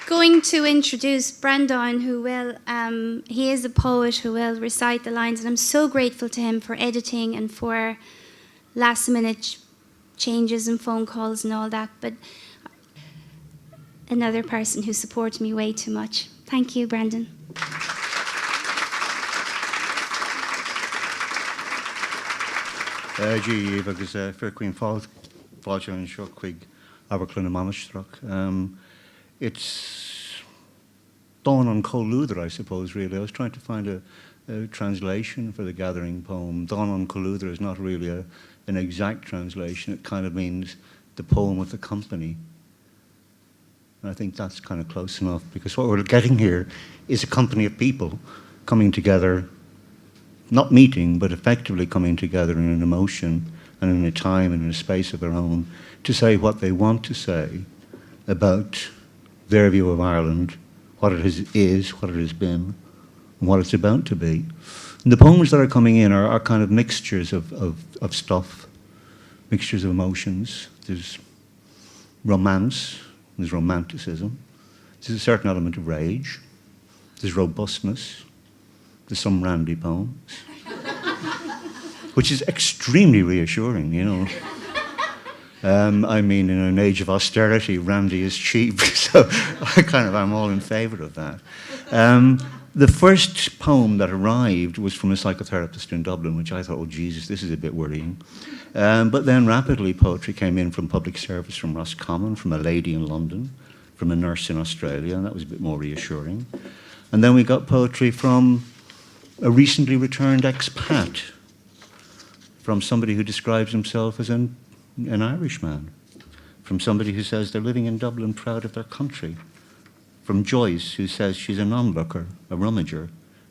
going to introduce Breandan, who will, he is a poet who will recite the lines, and I'm so grateful to him for editing and for last minute changes and phone calls and all that, but another person who supports me way too much. Thank you, Breandan. Gee, agus fair Queen Fáilte an seo chuig Aberclun na Manisteach. It's dawn on Colúther, I suppose, really. I was trying to find a translation for the gathering poem. Dawn on Colúther is not really an exact translation. It kind of means the poem with the company. And I think that's kind of close enough, because what we're getting here is a company of people coming together, not meeting, but effectively coming together in an emotion and in a time and in a space of their own to say what they want to say about their view of Ireland, what it is, what it has been, and what it's about to be. And the poems that are coming in are kind of mixtures of stuff, mixtures of emotions. There's romance, there's romanticism, there's a certain element of rage, there's robustness, there's some randy poems, which is extremely reassuring, you know. I mean, in an age of austerity, randy is cheap, so I'm all in favour of that. The first poem that arrived was from a psychotherapist in Dublin, which I thought, oh Jesus, this is a bit worrying. But then rapidly poetry came in from public service, from Roscommon, from a lady in London, from a nurse in Australia, and that was a bit more reassuring. And then we got poetry from a recently returned expat, from somebody who describes himself as an Irishman, from somebody who says they're living in Dublin proud of their country, from Joyce, who says she's an onlooker, a rummager,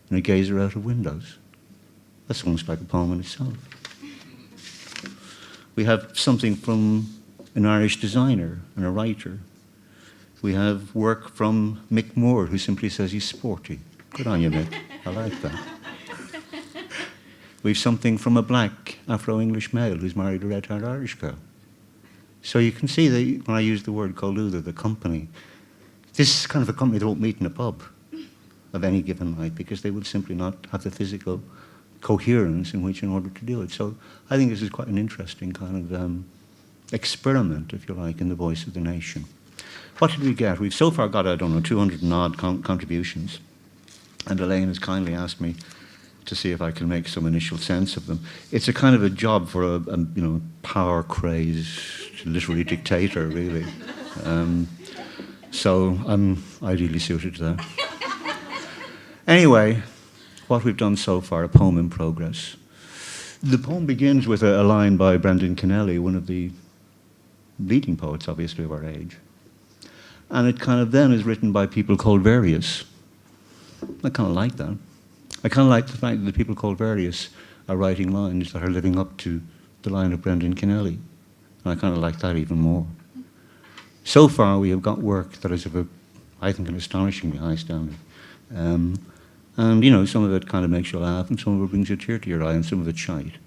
and a gazer out of windows. That sounds like a poem in itself. We have something from an Irish designer and a writer. We have work from Mick Moore, who simply says he's sporty. Good on you, Mick. I like that. We've something from a black Afro-English male who's married a red-haired Irish girl. So you can see that when I use the word Colúther, the company, this is kind of a company that won't meet in a pub of any given night, because they would simply not have the physical coherence in order to do it. So I think this is quite an interesting kind of experiment, if you like, in the voice of the nation. What did we get? We've so far got, I don't know, 200 and odd contributions. And Elaine has kindly asked me to see if I can make some initial sense of them. It's a kind of a job for a power-crazed literary dictator, really. So I'm ideally suited to that. Anyway, what we've done so far, a poem in progress. The poem begins with a line by Breandan Kennelly, one of the leading poets, obviously, of our age. And it kind of then is written by people called various. I kind of like that. I kind of like the fact that the people called various are writing lines that are living up to the line of Breandan Kennelly. And I kind of like that even more. So far, we have got work that is of I think, an astonishingly high standard. And, you know, some of it kind of makes you laugh, and some of it brings a tear to your eye, and some of it's shite.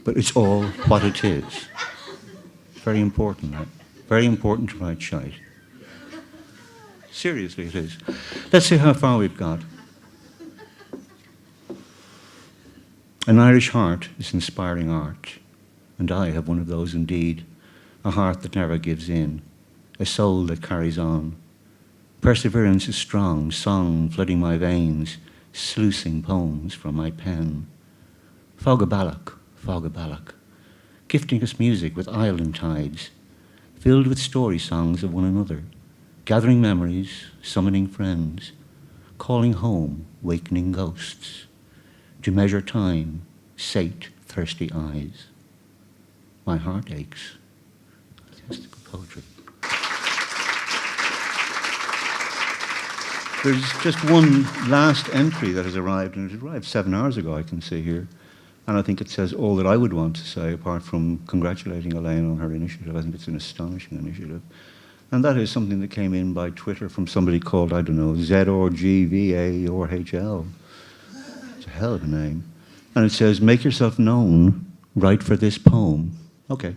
But it's all what it is. Very important, right? Very important to write shite. Seriously, it is. Let's see how far we've got. An Irish heart is inspiring art, and I have one of those indeed, a heart that never gives in, a soul that carries on. Perseverance is strong, song flooding my veins, sluicing poems from my pen. Fogaballoch, Fogaballoch, gifting us music with island tides, filled with story songs of one another, gathering memories, summoning friends, calling home, wakening ghosts, to measure time, sate thirsty eyes. My heart aches. That's the good poetry. There's just one last entry that has arrived, and it arrived 7 hours ago, I can see here. And I think it says all that I would want to say, apart from congratulating Elaine on her initiative. I think it's an astonishing initiative. And that is something that came in by Twitter from somebody called, I don't know, ZRGVAORHL. It's a hell of a name. And it says, make yourself known, write for this poem. Okay.